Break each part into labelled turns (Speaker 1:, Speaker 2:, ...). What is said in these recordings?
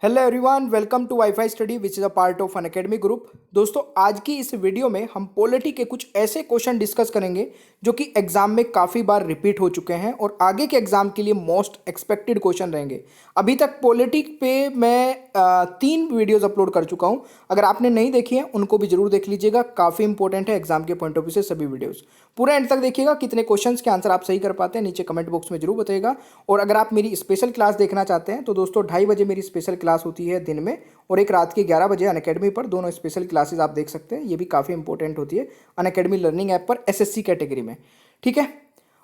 Speaker 1: Hello everyone, welcome to WiFi study which is a part of Unacademy group. दोस्तों, आज की इस video में हम पॉलिटी के कुछ ऐसे क्वेश्चन डिस्कस करेंगे जो कि एग्जाम में काफ़ी बार रिपीट हो चुके हैं और आगे के एग्जाम के लिए मोस्ट एक्सपेक्टेड क्वेश्चन रहेंगे। अभी तक पॉलिटी पे मैं 3 वीडियोस अपलोड कर चुका हूं। अगर आपने नहीं देखी हैं उनको भी जरूर देख लीजिएगा, काफ़ी इंपॉर्टेंट है एग्जाम के पॉइंट ऑफ व्यू से सभी वीडियोज़। पूरा एंड तक देखिएगा, कितने क्वेश्चंस के आंसर आप सही कर पाते हैं नीचे कमेंट बॉक्स में जरूर बताइएगा। और अगर आप मेरी स्पेशल क्लास देखना चाहते हैं तो दोस्तों 2:30 बजे मेरी स्पेशल क्लास होती है दिन में, और एक रात के 11 बजे अनअकैडमी पर। दोनों स्पेशल क्लासेस आप देख सकते हैं, ये भी काफ़ी इंपॉर्टेंट होती है अनअकैडमी लर्निंग ऐप पर एसएससी कैटेगरी में। ठीक है,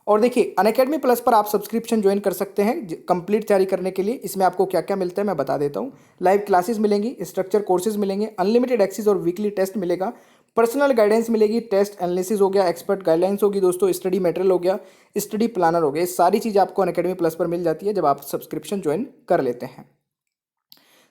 Speaker 1: और देखिए अनअकैडमी प्लस पर आप सब्सक्रिप्शन ज्वाइन कर सकते हैं कंप्लीट तैयारी करने के लिए। इसमें आपको क्या क्या मिलता है मैं बता देता हूँ। लाइव क्लासेस मिलेंगी, स्ट्रक्चर कोर्सेज मिलेंगे, अनलिमिटेड एक्सेस और वीकली टेस्ट मिलेगा, पर्सनल गाइडेंस मिलेगी, टेस्ट एनालिसिस हो गया, एक्सपर्ट गाइडलाइंस होगी दोस्तों, स्टडी मटेरियल हो गया, स्टडी प्लानर हो गया। ये सारी चीज़ आपको अनअकैडमी प्लस पर मिल जाती है जब आप सब्सक्रिप्शन ज्वाइन कर लेते हैं।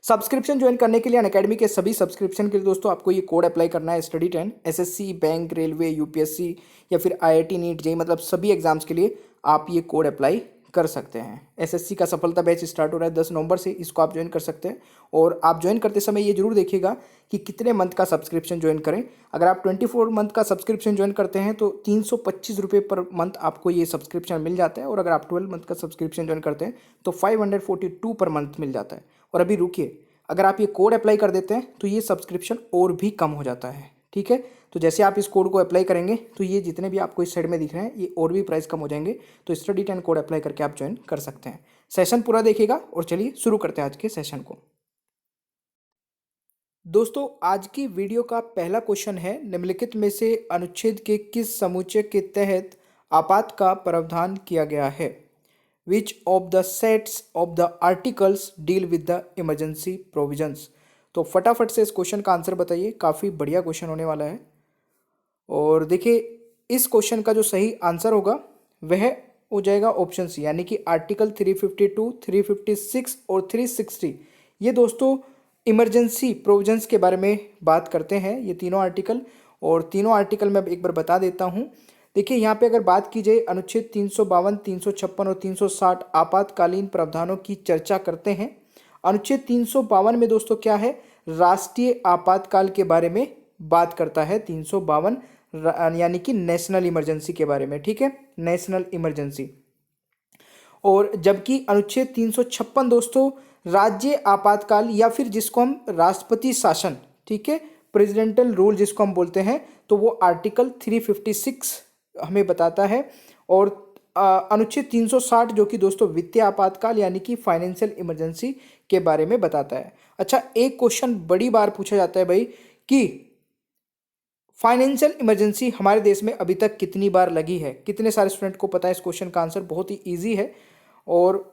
Speaker 1: सब्सक्रिप्शन ज्वाइन करने के लिए अनअकैडमी के सभी सब्सक्रिप्शन के लिए दोस्तों आपको ये कोड अप्लाई करना है, study 10। SSC, bank, railway, UPSC या फिर आईआईटी, नीट, जेईई, मतलब सभी एग्जाम्स के लिए आप ये कोड अप्लाई कर सकते हैं। एसएससी का सफलता बैच स्टार्ट हो रहा है 10 नवंबर से, इसको आप ज्वाइन कर सकते हैं। और आप ज्वाइन करते समय ये जरूर देखिएगा कि कितने मंथ का सब्सक्रिप्शन ज्वाइन करें। अगर आप 24 मंथ का सब्सक्रिप्शन ज्वाइन करते हैं तो 325 रुपये पर मंथ आपको ये सब्सक्रिप्शन मिल जाता है। और अगर आप 12 मंथ का सब्सक्रिप्शन ज्वाइन करते हैं तो 542 पर मंथ मिल जाता है। और अभी रुकिए, अगर आप ये कोड अप्लाई कर देते हैं तो ये सब्सक्रिप्शन और भी कम हो जाता है। ठीक है, तो जैसे आप इस कोड को अप्लाई करेंगे तो ये जितने भी आपको इस साइड में दिख रहे हैं ये और भी प्राइस कम हो जाएंगे। तो स्टडी 10 कोड अप्लाई करके आप ज्वाइन कर सकते हैं। सेशन पूरा देखिएगा और चलिए शुरू करते हैं आज के सेशन को। दोस्तों, आज की वीडियो का पहला क्वेश्चन है, निम्नलिखित में से अनुच्छेद के किस समुच्चय के तहत आपात का प्रावधान किया गया है? विच of the sets of the articles deal with the emergency provisions? तो फटाफट से इस क्वेश्चन का आंसर बताइए, काफ़ी बढ़िया क्वेश्चन होने वाला है। और देखिए इस क्वेश्चन का जो सही आंसर होगा वह हो जाएगा ऑप्शन सी, यानी कि आर्टिकल 352, 356 और 360। ये दोस्तों इमरजेंसी प्रोविजंस के बारे में बात करते हैं, ये तीनों आर्टिकल। और तीनों आर्टिकल मैं एक बार बता देता हूँ। देखिए यहाँ पे अगर बात की जाए, अनुच्छेद 352, 356 और 360 आपातकालीन प्रावधानों की चर्चा करते हैं। अनुच्छेद 352 में दोस्तों क्या है, राष्ट्रीय आपातकाल के बारे में बात करता है। 352 यानी कि नेशनल इमरजेंसी के बारे में। ठीक है, नेशनल इमरजेंसी। और जबकि अनुच्छेद 356 दोस्तों राज्य आपातकाल या फिर जिसको हम राष्ट्रपति शासन, ठीक है, प्रेसिडेंटल रूल जिसको हम बोलते हैं, तो वो आर्टिकल 356 हमें बताता है। और अनुच्छेद 360 जो कि दोस्तों वित्तीय आपातकाल यानी कि फाइनेंशियल इमरजेंसी के बारे में बताता है। अच्छा, एक क्वेश्चन बड़ी बार पूछा जाता है भाई कि फाइनेंशियल इमरजेंसी हमारे देश में अभी तक कितनी बार लगी है? कितने सारे स्टूडेंट को पता है इस क्वेश्चन का आंसर? बहुत ही ईजी है। और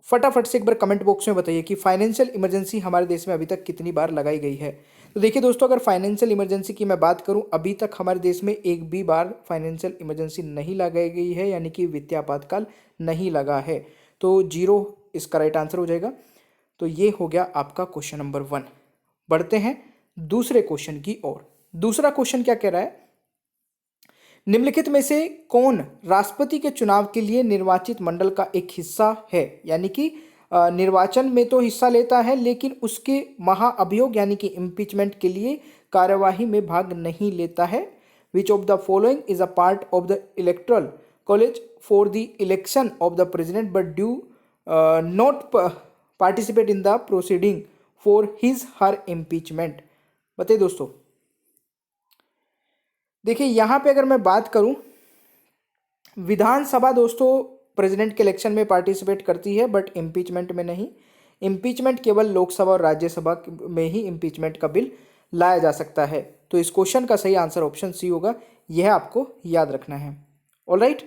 Speaker 1: फटाफट से एक बार कमेंट बॉक्स में बताइए कि फाइनेंशियल इमरजेंसी हमारे देश में अभी तक कितनी बार लगाई गई है। तो देखिए दोस्तों, अगर फाइनेंशियल इमरजेंसी की मैं बात करूं, अभी तक हमारे देश में एक भी बार फाइनेंशियल इमरजेंसी नहीं लगाई गई है, यानी कि वित्तीय आपातकाल नहीं लगा है। तो 0 इसका राइट आंसर हो जाएगा। तो ये हो गया आपका क्वेश्चन नंबर 1। बढ़ते हैं दूसरे क्वेश्चन की ओर। दूसरा क्वेश्चन क्या कह रहा है, निम्नलिखित में से कौन राष्ट्रपति के चुनाव के लिए निर्वाचित मंडल का एक हिस्सा है? यानी कि निर्वाचन में तो हिस्सा लेता है लेकिन उसके महाअभियोग यानी कि इम्पीचमेंट के लिए कार्यवाही में भाग नहीं लेता है। विच of the following is a part of the electoral college for the election of the president but due not participate in the proceeding for his her impeachment? बताइए दोस्तों। देखिए यहाँ पे अगर मैं बात करूं, विधानसभा दोस्तों प्रेसिडेंट के इलेक्शन में पार्टिसिपेट करती है बट इम्पीचमेंट में नहीं। इम्पीचमेंट केवल लोकसभा और राज्यसभा में ही इम्पीचमेंट का बिल लाया जा सकता है। तो इस क्वेश्चन का सही आंसर ऑप्शन सी होगा, यह आपको याद रखना है। ऑलराइट,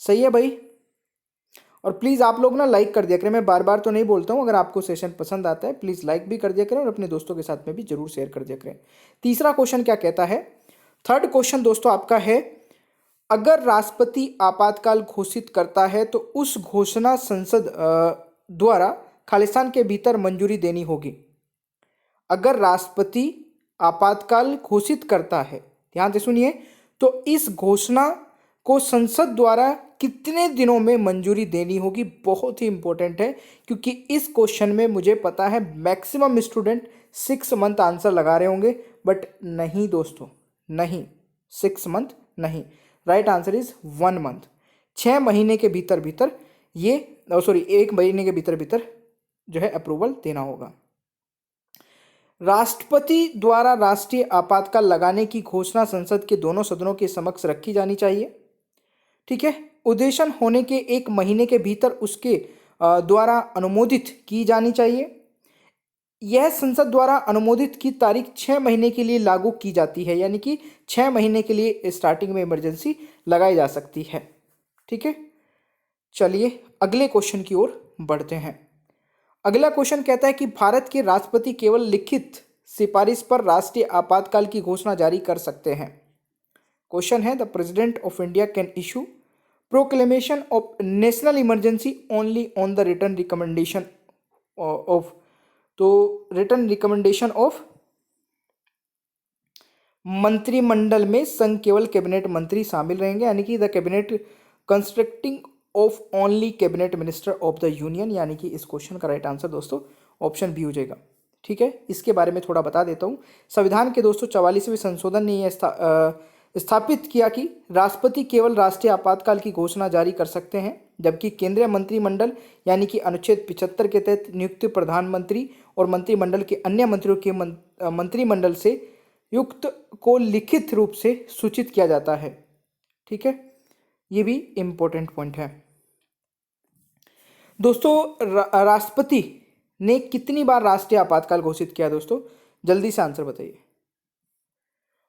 Speaker 1: सही है भाई। और प्लीज़ आप लोग ना लाइक कर दिया करें, मैं बार बार तो नहीं बोलता हूँ। अगर आपको सेशन पसंद आता है प्लीज़ लाइक भी कर दिया करें और अपने दोस्तों के साथ में भी जरूर शेयर कर दिया करें। तीसरा क्वेश्चन क्या कहता है, थर्ड क्वेश्चन दोस्तों आपका है, अगर राष्ट्रपति आपातकाल घोषित करता है तो उस घोषणा संसद द्वारा खालिस्तान के भीतर मंजूरी देनी होगी। अगर राष्ट्रपति आपातकाल घोषित करता है, ध्यान से सुनिए, तो इस घोषणा को संसद द्वारा कितने दिनों में मंजूरी देनी होगी, बहुत ही इंपॉर्टेंट है, क्योंकि इस क्वेश्चन में मुझे पता है मैक्सिमम स्टूडेंट 6 मंथ आंसर लगा रहे होंगे, बट नहीं दोस्तों, नहीं, 6 मंथ नहीं, राइट आंसर इज 1 मंथ। 6 महीने के भीतर भीतर ये, सॉरी 1 महीने के भीतर भीतर जो है अप्रूवल देना होगा। राष्ट्रपति द्वारा राष्ट्रीय आपातकाल लगाने की घोषणा संसद के दोनों सदनों के समक्ष रखी जानी चाहिए। ठीक है, अधिवेशन होने के 1 महीने के भीतर उसके द्वारा अनुमोदित की जानी चाहिए। यह संसद द्वारा अनुमोदित की तारीख 6 महीने के लिए लागू की जाती है, यानी कि 6 महीने के लिए स्टार्टिंग में इमरजेंसी लगाई जा सकती है। ठीक है, चलिए अगले क्वेश्चन की ओर बढ़ते हैं। अगला क्वेश्चन कहता है कि भारत के राष्ट्रपति केवल लिखित सिफारिश पर राष्ट्रीय आपातकाल की घोषणा जारी कर सकते हैं। क्वेश्चन है, the president of India can issue proclamation of national emergency only on the written recommendation of, तो रिटन रिकमेंडेशन ऑफ मंत्रिमंडल में संघ केवल कैबिनेट मंत्री शामिल रहेंगे, यानी कि the cabinet constructing of only cabinet minister of the union, यानी कि इस क्वेश्चन का राइट आंसर दोस्तों ऑप्शन बी हो जाएगा। ठीक है, इसके बारे में थोड़ा बता देता हूँ। संविधान के दोस्तों 44वें संशोधन ने यह स्थापित किया कि राष्ट्रपति केवल राष्ट्रीय आपातकाल की घोषणा जारी कर सकते हैं, जबकि केंद्रीय मंत्रिमंडल यानी कि अनुच्छेद 75 के तहत नियुक्त प्रधानमंत्री और मंत्रिमंडल के अन्य मंत्रियों के मंत्रिमंडल से युक्त को लिखित रूप से सूचित किया जाता है। ठीक है, ये भी इंपॉर्टेंट पॉइंट है दोस्तों। राष्ट्रपति ने कितनी बार राष्ट्रीय आपातकाल घोषित किया दोस्तों, जल्दी से आंसर बताइए।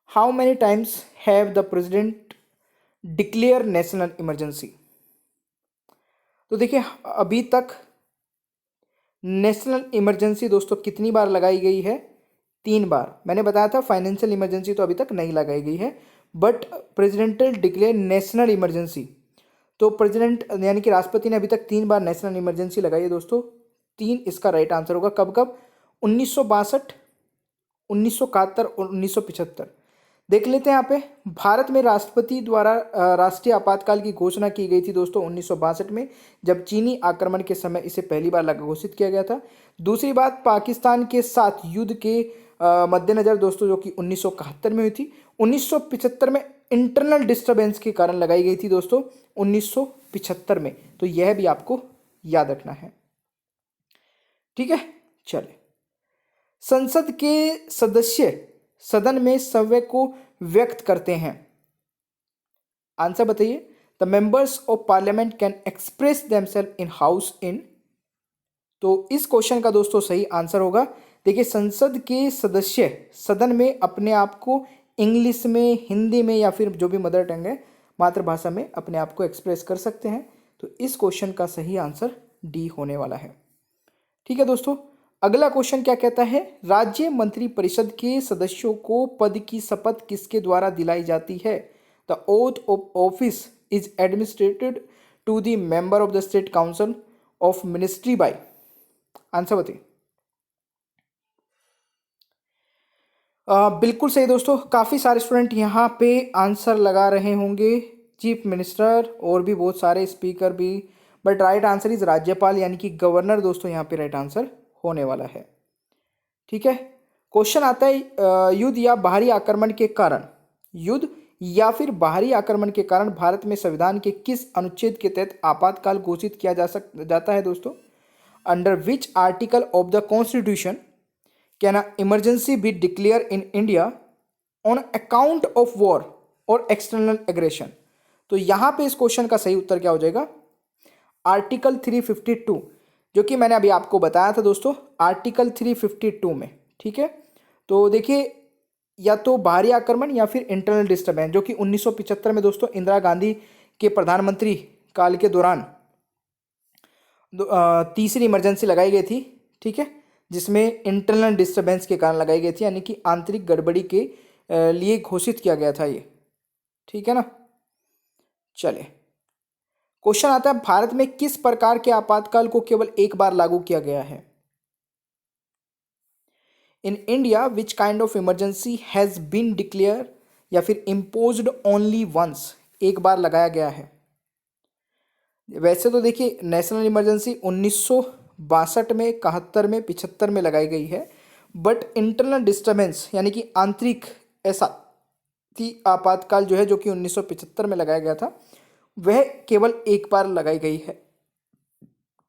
Speaker 1: How many times have the president declare national emergency? तो देखिए अभी तक नेशनल इमरजेंसी दोस्तों कितनी बार लगाई गई है? 3 बार। मैंने बताया था फाइनेंशियल इमरजेंसी तो अभी तक नहीं लगाई गई है, but presidential declare national emergency, तो प्रेसिडेंट यानी कि राष्ट्रपति ने अभी तक 3 बार नेशनल इमरजेंसी लगाई है दोस्तों। 3 इसका राइट आंसर होगा। कब कब? 1962, 1971 और 1975। देख लेते हैं यहाँ पे। भारत में राष्ट्रपति द्वारा राष्ट्रीय आपातकाल की घोषणा की गई थी दोस्तों 1962 में, जब चीनी आक्रमण के समय इसे पहली बार घोषित किया गया था। दूसरी बात, पाकिस्तान के साथ युद्ध के मद्देनजर दोस्तों, जो कि 1971 में हुई थी। 1975 में इंटरनल डिस्टर्बेंस के कारण लगाई गई थी दोस्तों 1975 में, तो यह भी आपको याद रखना है। ठीक है, चले। संसद के सदस्य सदन में संवय को व्यक्त करते हैं। आंसर बताइए। The members of parliament can express themselves in house in, तो इस क्वेश्चन का दोस्तों सही आंसर होगा, देखिए संसद के सदस्य सदन में अपने आप को इंग्लिश में, हिंदी में या फिर जो भी मदर टंग है मातृभाषा में अपने आप को एक्सप्रेस कर सकते हैं। तो इस क्वेश्चन का सही आंसर डी होने वाला है। ठीक है दोस्तों, अगला क्वेश्चन क्या कहता है? राज्य मंत्रिपरिषद के सदस्यों को पद की शपथ किसके द्वारा दिलाई जाती है? The oath of office is administered to the member of the state council of ministry by. Answer बताइए। बिल्कुल सही दोस्तों, काफ़ी सारे स्टूडेंट यहाँ पे आंसर लगा रहे होंगे, चीफ मिनिस्टर और भी बहुत सारे स्पीकर भी, बट राइट आंसर इज राज्यपाल यानी कि गवर्नर दोस्तों यहाँ पे राइट आंसर होने वाला है। ठीक है, क्वेश्चन आता है युद्ध या बाहरी आक्रमण के कारण, युद्ध या फिर बाहरी आक्रमण के कारण भारत में संविधान के किस अनुच्छेद के तहत आपातकाल घोषित किया जाता है दोस्तों? Under which article of the constitution can a emergency be declare in India on account of war और एक्सटर्नल एग्रेशन? तो यहां पे इस क्वेश्चन का सही उत्तर क्या हो जाएगा? आर्टिकल 352, जो कि मैंने अभी आपको बताया था दोस्तों, आर्टिकल 352 में। ठीक है, तो देखिए या तो बाहरी आक्रमण या फिर इंटरनल डिस्टर्बेंस, जो कि 1975 में दोस्तों इंदिरा गांधी के प्रधानमंत्री काल के दौरान तीसरी इमरजेंसी लगाई गई थी। ठीक है, जिसमें इंटरनल डिस्टर्बेंस के कारण लगाई गई थी, यानी कि आंतरिक गड़बड़ी के लिए घोषित किया गया था ये। ठीक है ना, चले क्वेश्चन आता है, भारत में किस प्रकार के आपातकाल को केवल एक बार लागू किया गया है? In India which kind of emergency has been declare या फिर इम्पोज्ड ओनली वंस, एक बार लगाया गया है। वैसे तो देखिए नेशनल इमरजेंसी 1962 में, 71 में, 75 में लगाई गई है, बट इंटरनल डिस्टर्बेंस यानी कि आंतरिक ऐसा आपातकाल जो है, जो कि 1975 में लगाया गया था, वह केवल एक बार लगाई गई है।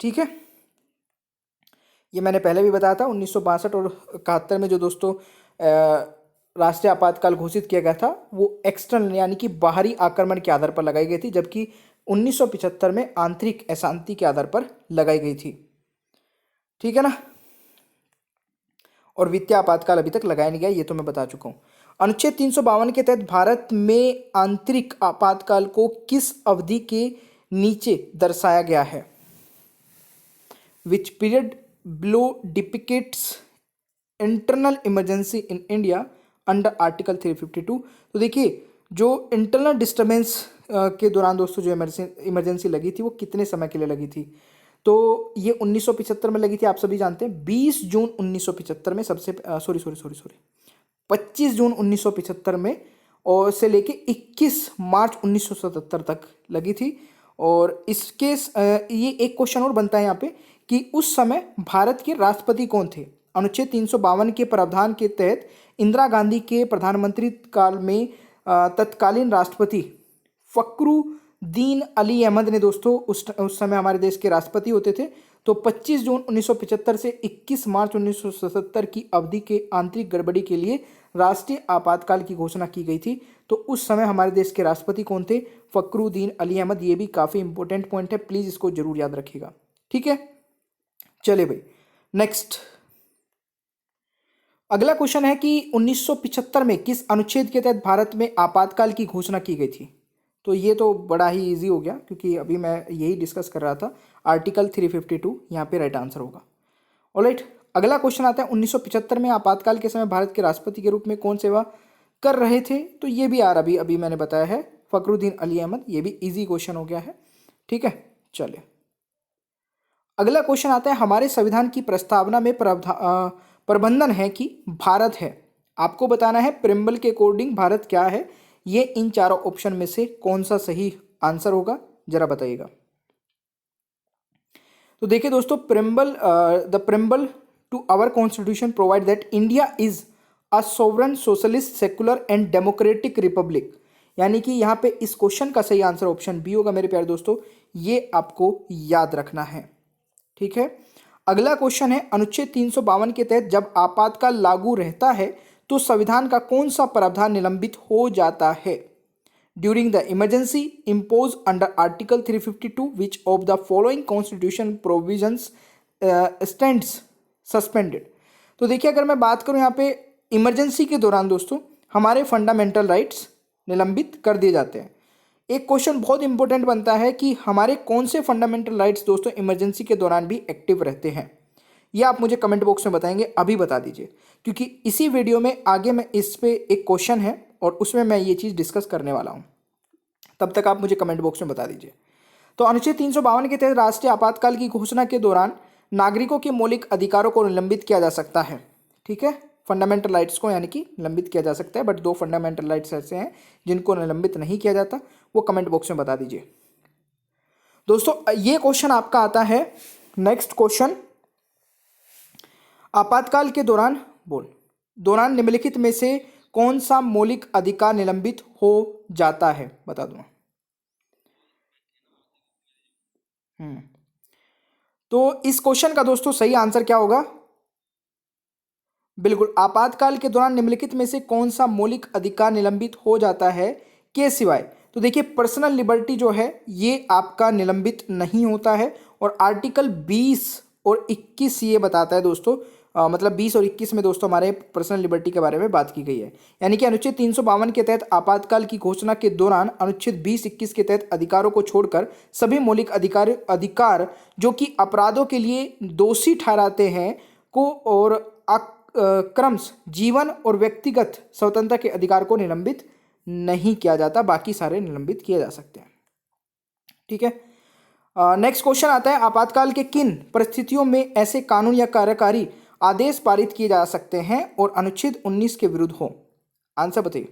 Speaker 1: ठीक है, ये मैंने पहले भी बताया था। 1962 और 71 में जो दोस्तों राष्ट्रीय आपातकाल घोषित किया गया था वो एक्सटर्नल यानी कि बाहरी आक्रमण के आधार पर लगाई गई थी, जबकि 1975 में आंतरिक अशांति के आधार पर लगाई गई थी। ठीक है ना। और वित्तीय आपातकाल अभी तक लगाया नहीं गया, ये तो मैं बता चुका हूँ। अनुच्छेद 352 के तहत भारत में आंतरिक आपातकाल को किस अवधि के नीचे दर्शाया गया है? Which period below depicts internal emergency in India under article 352। तो देखिए जो इंटरनल डिस्टर्बेंस के दौरान दोस्तों जो इमरजेंसी लगी थी वो कितने समय के लिए लगी थी? तो ये 1975 में लगी थी, आप सभी जानते हैं। 20 जून 1975 में सबसे 25 जून 1975 में और से लेके 21 मार्च 1977 तक लगी थी। और इसके ये एक क्वेश्चन और बनता है यहाँ पे कि उस समय भारत के राष्ट्रपति कौन थे? अनुच्छेद 352 के प्रावधान के तहत इंदिरा गांधी के प्रधानमंत्री काल में तत्कालीन राष्ट्रपति फखरुद्दीन अली अहमद ने दोस्तों उस समय हमारे देश के राष्ट्रपति होते थे। तो 25 जून 1975 से 21 मार्च 1977 की अवधि के आंतरिक गड़बड़ी के लिए राष्ट्रीय आपातकाल की घोषणा की गई थी। तो उस समय हमारे देश के राष्ट्रपति कौन थे? फखरुद्दीन अली अहमद। ये भी काफ़ी इंपॉर्टेंट पॉइंट है, प्लीज़ इसको जरूर याद रखिएगा। ठीक है, चलिए भाई नेक्स्ट। अगला क्वेश्चन है कि 1975 में किस अनुच्छेद के तहत भारत में आपातकाल की घोषणा की गई थी? तो ये तो बड़ा ही इजी हो गया क्योंकि अभी मैं यही डिस्कस कर रहा था। आर्टिकल 352 यहाँ पे राइट आंसर होगा। ऑलराइट, अगला क्वेश्चन आता है 1975 में आपातकाल के समय भारत के राष्ट्रपति के रूप में कौन सेवा कर रहे थे? तो ये भी यार अभी मैंने बताया है, फखरुद्दीन अली अहमद। ये भी इजी क्वेश्चन हो गया है। ठीक है, चलिए अगला क्वेश्चन आता है हमारे संविधान की प्रस्तावना में प्रबंधन है कि भारत है। आपको बताना है प्रिम्बल के अकॉर्डिंग भारत क्या है। ये इन चारों ऑप्शन में से कौन सा सही आंसर होगा, जरा बताइएगा। तो देखिए दोस्तों, the preamble to our constitution provide that India is a sovereign socialist secular and democratic republic. यानी कि यहाँ पे इस क्वेश्चन का सही आंसर ऑप्शन बी होगा मेरे प्यारे दोस्तों, ये आपको याद रखना है। ठीक है, अगला क्वेश्चन है अनुच्छेद 352 के तहत जब आपातकाल लागू रहता है तो संविधान का कौन सा प्रावधान निलंबित हो जाता है? During the emergency impose under article 352 which of the following constitution provisions stands suspended. तो देखिए अगर मैं बात करूं यहाँ पे इमरजेंसी के दौरान दोस्तों हमारे फंडामेंटल राइट्स निलंबित कर दिए जाते हैं। एक क्वेश्चन बहुत इंपॉर्टेंट बनता है कि हमारे कौन से फंडामेंटल राइट्स दोस्तों इमरजेंसी के दौरान भी एक्टिव रहते हैं। ये आप मुझे कमेंट बॉक्स में बताएंगे, अभी बता दीजिए, क्योंकि इसी वीडियो में आगे मैं इस पे एक क्वेश्चन है और उसमें मैं ये चीज़ डिस्कस करने वाला हूँ। तब तक आप मुझे कमेंट बॉक्स में बता दीजिए। तो अनुच्छेद 352 के तहत राष्ट्रीय आपातकाल की घोषणा के दौरान नागरिकों के मौलिक अधिकारों को निलंबित किया जा सकता है। ठीक है, फंडामेंटल राइट्स को यानी कि निलंबित किया जा सकता है, बट 2 फंडामेंटल राइट्स ऐसे हैं जिनको निलंबित नहीं किया जाता, वो कमेंट बॉक्स में बता दीजिए। दोस्तों ये क्वेश्चन आपका आता है, नेक्स्ट क्वेश्चन, आपातकाल के दौरान निम्नलिखित में से कौन सा मौलिक अधिकार निलंबित हो जाता है? बता दूं। तो इस क्वेश्चन का दोस्तों सही आंसर क्या होगा? बिल्कुल, आपातकाल के दौरान निम्नलिखित में से कौन सा मौलिक अधिकार निलंबित हो जाता है के सिवाय? तो देखिए पर्सनल लिबर्टी जो है ये आपका निलंबित नहीं होता है, और आर्टिकल 20 और 21 ये बताता है दोस्तों, मतलब 20 और 21 में दोस्तों हमारे पर्सनल लिबर्टी के बारे में बात की गई है। यानी कि अनुच्छेद 352 के तहत आपातकाल की घोषणा के दौरान अनुच्छेद 20-21 के तहत अधिकारों को छोड़कर सभी मौलिक अधिकार जो कि अपराधों के लिए दोषी ठहराते हैं को और क्रमश जीवन और व्यक्तिगत स्वतंत्रता के अधिकार को निलंबित नहीं किया जाता, बाकी सारे निलंबित किए जा सकते हैं। ठीक है, नेक्स्ट क्वेश्चन आता है आपातकाल के किन परिस्थितियों में ऐसे कानून या कार्यकारी आदेश पारित किए जा सकते हैं और अनुच्छेद 19 के विरुद्ध हो? आंसर बताइए।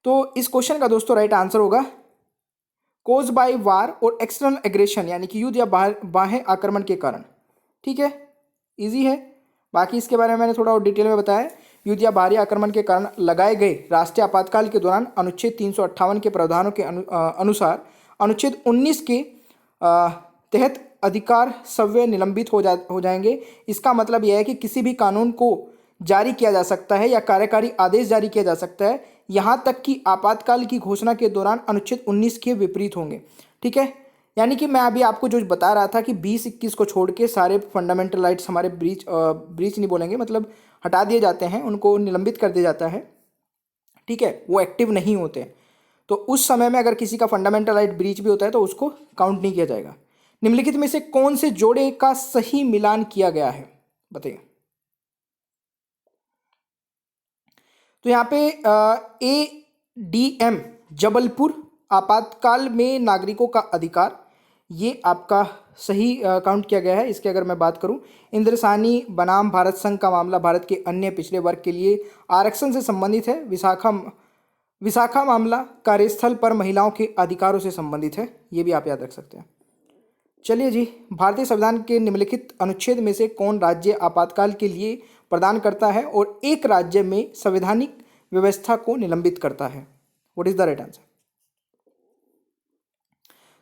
Speaker 1: तो इस क्वेश्चन का दोस्तों राइट आंसर होगा कोज बाय वार और एक्सटर्नल एग्रेशन यानी कि युद्ध या बाह्य आक्रमण के कारण। ठीक है, इजी है। बाकी इसके बारे में मैंने थोड़ा और डिटेल में बताया। युद्ध या बाहरी आक्रमण के कारण लगाए गए राष्ट्रीय आपातकाल के दौरान अनुच्छेद 358 के प्रावधानों के अनुसार अनुच्छेद 19 के तहत अधिकार सव्य निलंबित हो जाएंगे। इसका मतलब यह है कि किसी भी कानून को जारी किया जा सकता है या कार्यकारी आदेश जारी किया जा सकता है, यहाँ तक कि आपातकाल की घोषणा के दौरान अनुच्छेद 19 के विपरीत होंगे। ठीक है, यानी कि मैं अभी आपको जो बता रहा था कि 20-21 को छोड़ के सारे फंडामेंटल राइट्स हमारे ब्रीच नहीं बोलेंगे, मतलब हटा दिए जाते हैं, उनको निलंबित कर दिया जाता है। ठीक है, वो एक्टिव नहीं होते। तो उस समय में अगर किसी का फंडामेंटल राइट ब्रीच भी होता है तो उसको काउंट नहीं किया जाएगा। निम्नलिखित में से कौन से जोड़े का सही मिलान किया गया है, बताइए। तो यहाँ पे ADM जबलपुर आपातकाल में नागरिकों का अधिकार, ये आपका सही काउंट किया गया है। इसकी अगर मैं बात करूं, इंद्रसानी बनाम भारत संघ का मामला भारत के अन्य पिछड़े वर्ग के लिए आरक्षण से संबंधित है। विशाखा मामला कार्यस्थल पर महिलाओं के अधिकारों से संबंधित है, ये भी आप याद रख सकते हैं। चलिए जी, भारतीय संविधान के निम्नलिखित अनुच्छेद में से कौन राज्य आपातकाल के लिए प्रदान करता है और एक राज्य में संवैधानिक व्यवस्था को निलंबित करता है? What is the right answer?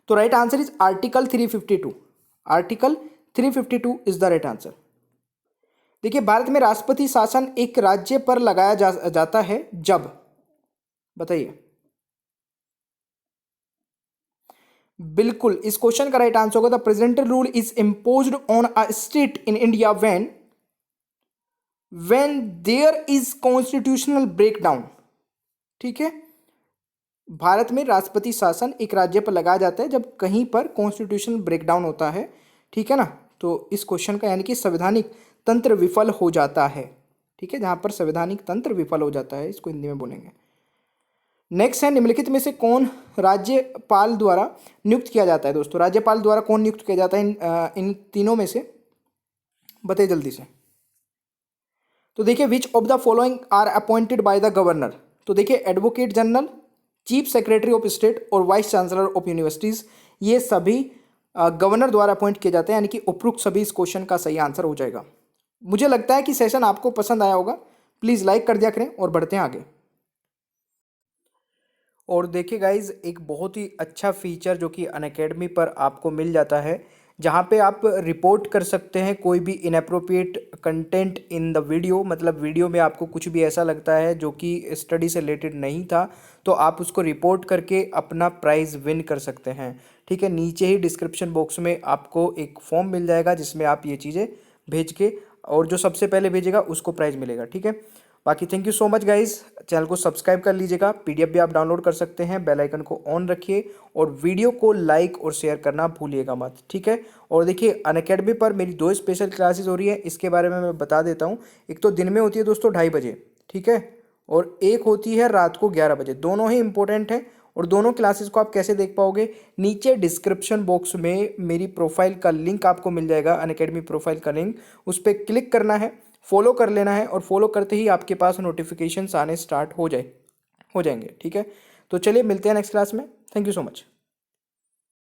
Speaker 1: तो right answer is article 352। Article 352 is the right answer. देखिए, भारत में राष्ट्रपति शासन एक राज्य पर लगाया जाता है जब, बताइए। बिल्कुल, इस क्वेश्चन का राइट आंसर होगा the presidential rule is imposed on a state in India when there is constitutional breakdown. ठीक है, भारत में राष्ट्रपति शासन एक राज्य पर लगाया जाता है जब कहीं पर कॉन्स्टिट्यूशनल ब्रेकडाउन होता है। ठीक है ना, तो इस क्वेश्चन का यानी कि संवैधानिक तंत्र विफल हो जाता है। ठीक है, जहां पर संवैधानिक तंत्र विफल हो जाता है, इसको हिंदी में बोलेंगे। नेक्स्ट है, निम्नलिखित में से कौन राज्यपाल द्वारा नियुक्त किया जाता है? दोस्तों, राज्यपाल द्वारा कौन नियुक्त किया जाता है इन तीनों में से, बताइए जल्दी से। तो देखिए, which of the following are appointed by the governor? तो देखिए, advocate general, chief secretary of state और वाइस चांसलर ऑफ यूनिवर्सिटीज, ये सभी गवर्नर द्वारा अपॉइंट किए जाते हैं, यानी कि उपरोक्त सभी इस क्वेश्चन का सही आंसर हो जाएगा। मुझे लगता है कि सेशन आपको पसंद आया होगा। प्लीज़ लाइक कर दिया करें और बढ़ते हैं आगे। और देखिए गाइज, एक बहुत ही अच्छा फीचर जो कि अनअकैडमी पर आपको मिल जाता है, जहाँ पे आप रिपोर्ट कर सकते हैं कोई भी inappropriate content in the video. मतलब वीडियो में आपको कुछ भी ऐसा लगता है जो कि स्टडी से रिलेटेड नहीं था, तो आप उसको रिपोर्ट करके अपना प्राइज़ विन कर सकते हैं। ठीक है, नीचे ही डिस्क्रिप्शन बॉक्स में आपको एक फॉर्म मिल जाएगा जिसमें आप ये चीज़ें भेज के, और जो सबसे पहले भेजेगा उसको प्राइज़ मिलेगा। ठीक है, बाकी thank you so much guys. Channel को सब्सक्राइब कर लीजिएगा, पीडीएफ भी आप डाउनलोड कर सकते हैं, बेल आइकन को ऑन रखिए और वीडियो को लाइक और शेयर करना भूलिएगा मत। ठीक है, और देखिए, अनअकैडमी पर मेरी 2 स्पेशल क्लासेस हो रही है, इसके बारे में मैं बता देता हूँ। एक तो दिन में होती है दोस्तों 2:30 बजे, ठीक है, और एक होती है रात को 11 बजे। दोनों ही इंपॉर्टेंट है, और दोनों क्लासेस को आप कैसे देख पाओगे? नीचे डिस्क्रिप्शन बॉक्स में मेरी प्रोफाइल का लिंक आपको मिल जाएगा, अनअकैडमी प्रोफाइल का लिंक, उस पर क्लिक करना है, फॉलो कर लेना है, और फॉलो करते ही आपके पास नोटिफिकेशंस आने स्टार्ट हो जाएंगे। ठीक है, तो चलिए मिलते हैं नेक्स्ट क्लास में। Thank you so much.